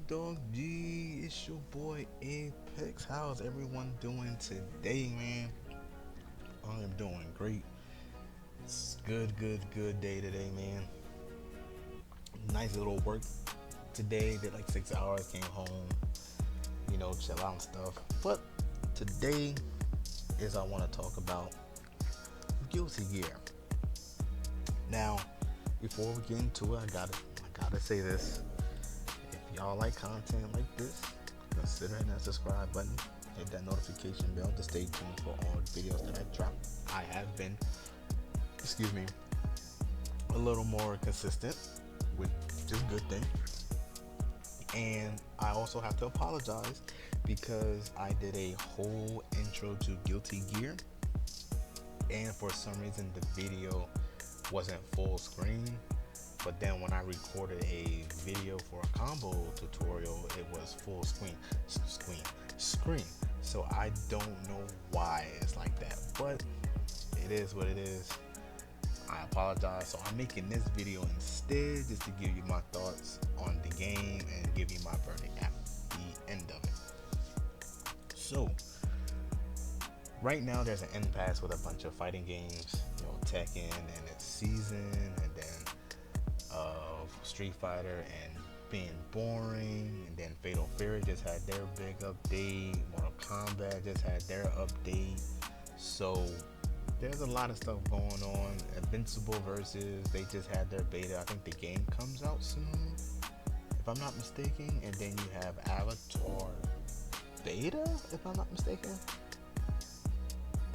Dog G? It's your boy Apex. How's everyone doing today, man? I am doing great. It's good day today, man. Nice little work today. Did like 6 hours. Came home. Chill out and stuff. But today is I want to talk about Guilty Gear. Now, before we get into it, I gotta say this. If y'all like content like this, consider hitting that subscribe button, hit that notification bell to stay tuned for all the videos that I drop. I have been, a little more consistent, which is a good thing. And I also have to apologize because I did a whole intro to Guilty Gear, and for some reason the video wasn't full screen. But then when I recorded a video for a combo tutorial, it was full screen. So I don't know why it's like that, but it is what it is. I apologize. So I'm making this video instead just to give you my thoughts on the game and give you my verdict at the end of it. So right now there's an impasse with a bunch of fighting games, Tekken and its season, and then Street Fighter and being boring, and then Fatal Fury just had their big update, Mortal Kombat just had their update. So there's a lot of stuff going on. Invincible versus, they just had their beta. I think the game comes out soon, if I'm not mistaken. And then you have Avatar beta, if I'm not mistaken.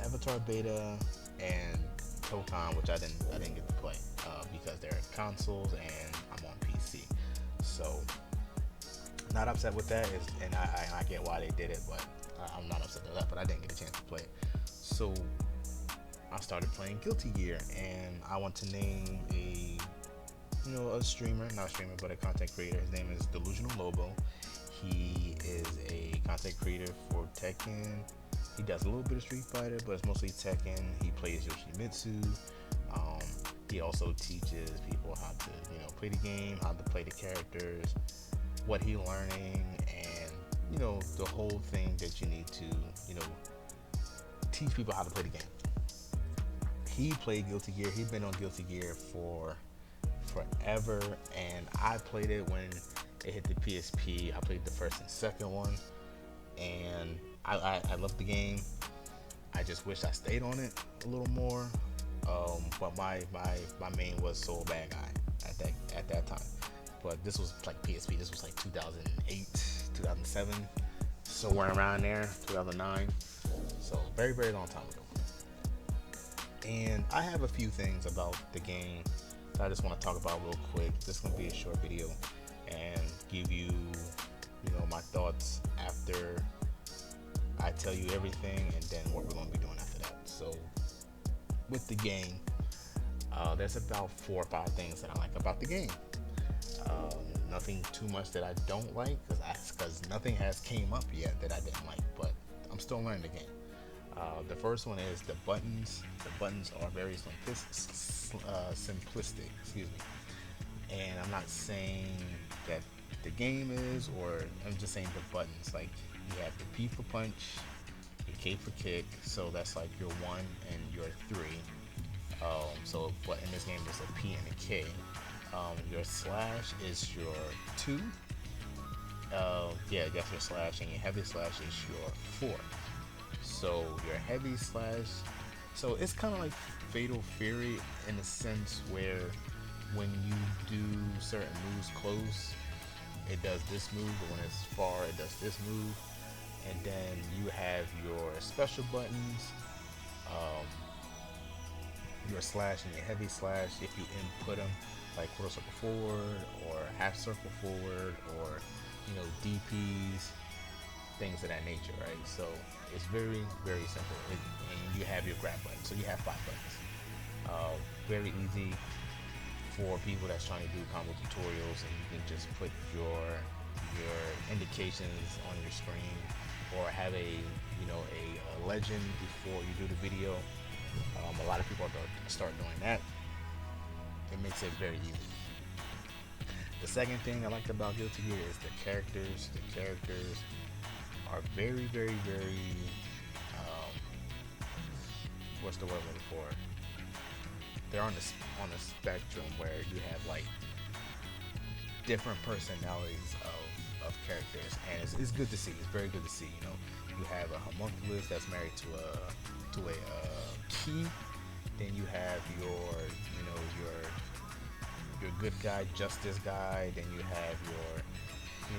Avatar beta and Tokon, which I didn't get to play because they're consoles and I'm on PC. So not upset with that, and I get why they did it, but I'm not upset with that. But I didn't get a chance to play it. So I started playing Guilty Gear, and I want to name a streamer, not a streamer, but a content creator. His name is Delusional Lobo. He is a content creator for Tekken. He does a little bit of Street Fighter, but it's mostly Tekken. He plays Yoshimitsu. He also teaches people how to, play the game, how to play the characters, what he's learning, and, the whole thing that you need to, teach people how to play the game. He played Guilty Gear. He's been on Guilty Gear for forever, and I played it when it hit the PSP. I played the first and second one, and I love the game. I just wish I stayed on it a little more. But my main was Soul Bad Guy at that time. But this was like PSP. This was like 2008, 2007, somewhere around there, 2009. So very, very long time ago. And I have a few things about the game that I just want to talk about real quick. This is gonna be a short video and give you, my thoughts after I tell you everything, and then what we're going to be doing after that. So with the game, there's about 4 or 5 things that I like about the game. Nothing too much that I don't like, because nothing has came up yet that I didn't like, but I'm still learning the game. The first one is the buttons. The buttons are very simplistic, and I'm not saying that the game is, or I'm just saying the buttons. Like, you have the P for punch, your K for kick, so that's like your 1 and your 3. But in this game there's a P and a K. Your slash is your 2. That's your slash, and your heavy slash is your 4. So your heavy slash, so it's kind of like Fatal Fury in a sense where when you do certain moves close, it does this move, but when it's far, it does this move. And then you have your special buttons, your slash and your heavy slash, if you input them, like quarter circle forward or half circle forward, or DPs, things of that nature, right? So it's very, very simple. And you have your grab button, so you have 5 buttons. Very easy for people that's trying to do combo tutorials, and you can just put your indications on your screen, or have a legend before you do the video. A lot of people start doing that. It makes it very easy. The second thing I liked about Guilty Gear is the characters. The characters are very, very, very. Um, what's the word I'm looking for? They're on the spectrum where you have like different personalities of characters, and it's good to see. It's very good to see. You know, you have a homunculus that's married to a key. Then you have your good guy, justice guy. Then you have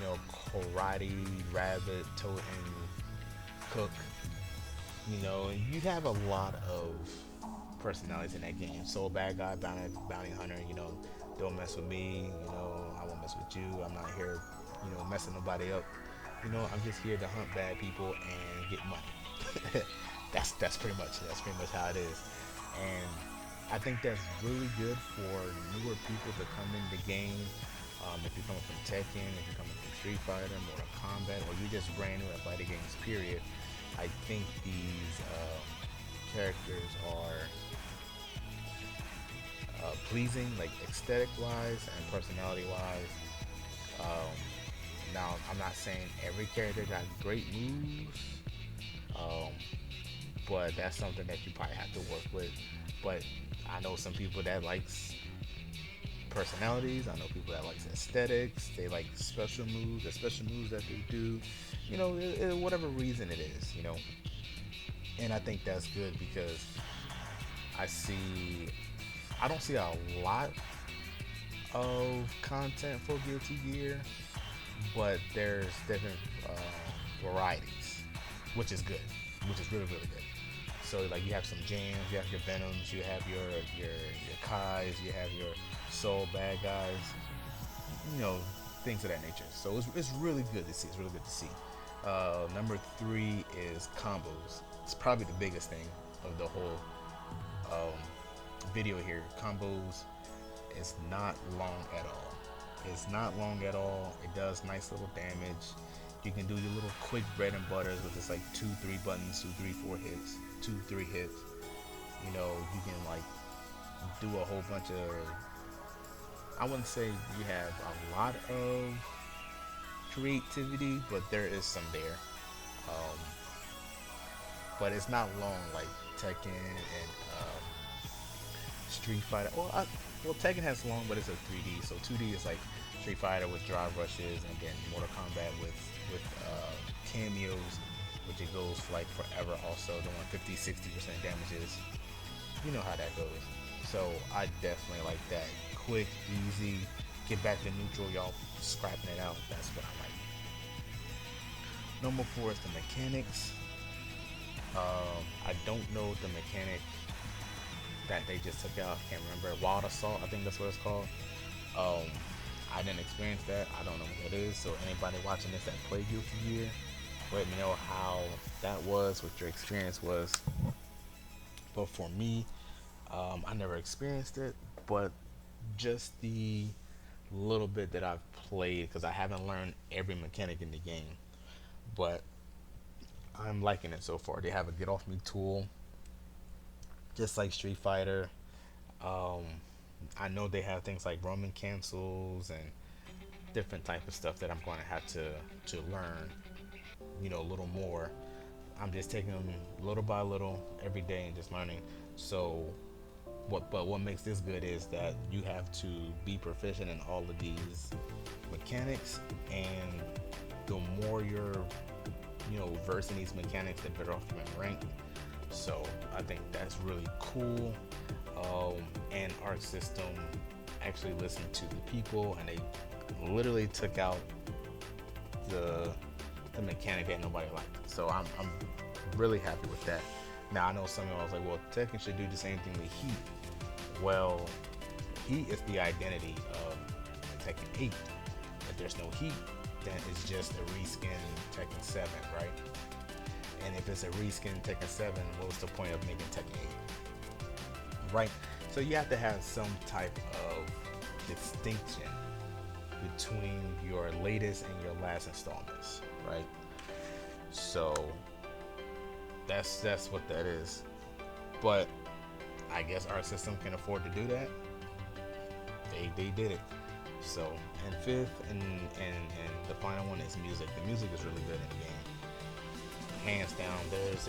your karate rabbit, totem cook. You know, you have a lot of personalities in that game. So bad guy, bounty hunter. You know, don't mess with me. You know, I won't mess with you. I'm not here, messing nobody up. You know, I'm just here to hunt bad people and get money. that's pretty much how it is. And I think that's really good for newer people to come in the game. If you're coming from Tekken, if you're coming from Street Fighter, Mortal Kombat, or you're just brand new at fighting games, period, I think these characters are pleasing, like aesthetic-wise and personality-wise. Now, I'm not saying every character got great moves, but that's something that you probably have to work with. But I know some people that likes personalities. I know people that likes aesthetics. They like special moves. The special moves that they do, whatever reason it is, And I think that's good because I don't see a lot of content for Guilty Gear, but there's different varieties, which is good, which is really, really good. So like you have some jams, you have your venoms, you have your kais, you have your soul bad guys, things of that nature. So it's really good to see. It's really good to see. Number 3 is combos. It's probably the biggest thing of the whole video here. Combos is not long at all. It's not long at all. It does nice little damage. You can do your little quick bread and butters with just like 2-3 buttons, 2-3-4 hits, 2-3 hits. You can like do a whole bunch of. I wouldn't say you have a lot of creativity, but there is some there. But it's not long like Tekken and Street Fighter. Well, Tekken has long, but it's a 3D. So 2D is like Street Fighter with drive rushes, and then Mortal Kombat with cameos, which it goes for like forever. Also doing 50-60% damages. You know how that goes. So I definitely like that. Quick, easy, get back to neutral. Y'all scrapping it out. That's what I like. Number 4 is the mechanics. I don't know the mechanic that they just took out. I can't remember. Wild Assault, I think that's what it's called. I didn't experience that. I don't know what that is. So anybody watching this that played Guilty Gear, let me know how that was, what your experience was. But for me, I never experienced it, but just the little bit that I've played, because I haven't learned every mechanic in the game, but I'm liking it so far. They have a get off me tool, just like Street Fighter. I know they have things like roaming cancels and different type of stuff that I'm going to have to learn, a little more. I'm just taking them little by little every day and just learning. So, what makes this good is that you have to be proficient in all of these mechanics, and the more you're, versed in these mechanics, the better off you're in rank. So I think that's really cool. And Arc System actually listened to the people, and they literally took out the mechanic that nobody liked. So I'm really happy with that. Now I know some of y'all was like, well, Tekken should do the same thing with Heat. Well, Heat is the identity of Tekken 8. If there's no Heat, then it's just a reskin Tekken 7, right? And if it's a reskin Tekken 7, what's the point of making Tekken 8? Right? So you have to have some type of distinction between your latest and your last installments, right? So that's what that is. But I guess our system can afford to do that. They did it. So, and fifth, and the final one is music. The music is really good in the game, hands down. There's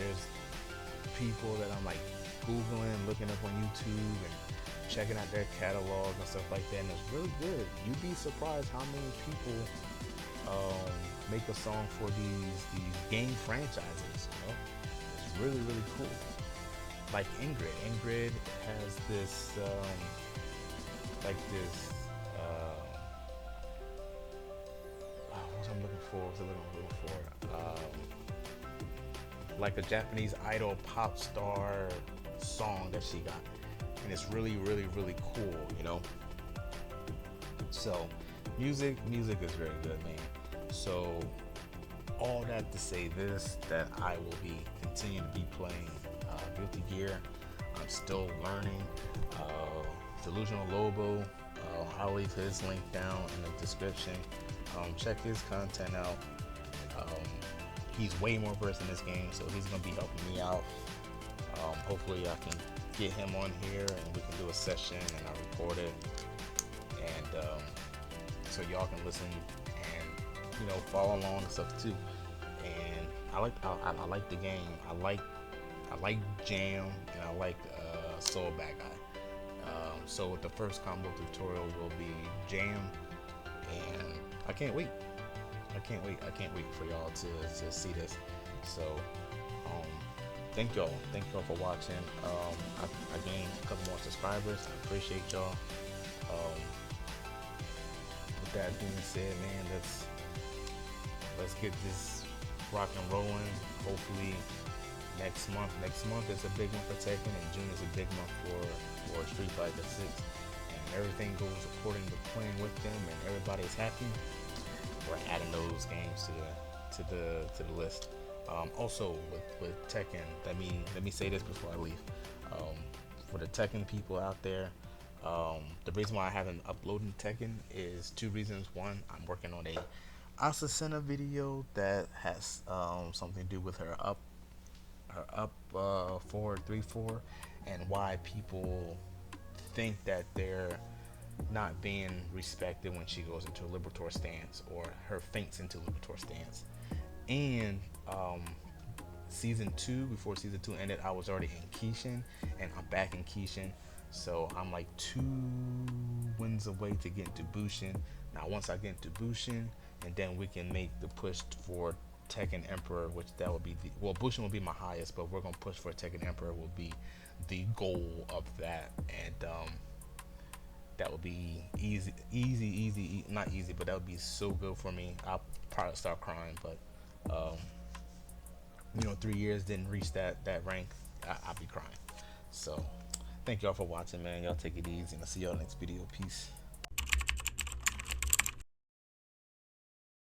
people that I'm like googling, looking up on YouTube, and checking out their catalog and stuff like that, and it's really good. You'd be surprised how many people make a song for these game franchises. You know, it's really really cool. Like Ingrid. Ingrid has this like this. What was I looking for? What was I looking for? Like a Japanese idol pop star song that she got, and it's really really really cool. You know. So, music is very good, man. So, all that to say this, that I will be continue to be playing Guilty Gear. I'm still learning. Delusional Lobo. I'll leave his link down in the description. Check his content out. He's way more versed in this game, so he's gonna be helping me out. Hopefully, I can get him on here and we can do a session and I record it, and so y'all can listen and follow along and stuff too. And I like the game. I like Jam, and I like Soul Bad Guy. So the first combo tutorial will be Jam, and I can't wait. I can't wait for y'all to see this. So thank y'all for watching. I gained a couple more subscribers. I appreciate y'all. With that being said, man, let's get this rock and rolling. Hopefully next month is a big one for Tekken, and June is a big month for Street Fighter 6, and everything goes according to plan with them and everybody's happy. We're adding those games to the list. Also with Tekken, let me say this before I leave. For the Tekken people out there, the reason why I haven't uploaded Tekken is two reasons. One, I'm working on a Asasena video that has something to do with her up 434, and why people think that they're not being respected when she goes into a Libertor stance, or her faints into Libertor stance. And season 2, before season 2 ended, I was already in Kishin, and I'm back in Kishin, so I'm like 2 wins away to get into Bushin. Now once I get into Bushin, and then we can make the push for Tekken Emperor, which that would be Bushin will be my highest, but we're gonna push for Tekken Emperor will be the goal of that. And that would be easy, not easy, but that would be so good for me. I'll probably start crying, but 3 years didn't reach that rank, I'll be crying. So thank y'all for watching, man. Y'all take it easy, and I'll see y'all next video. Peace.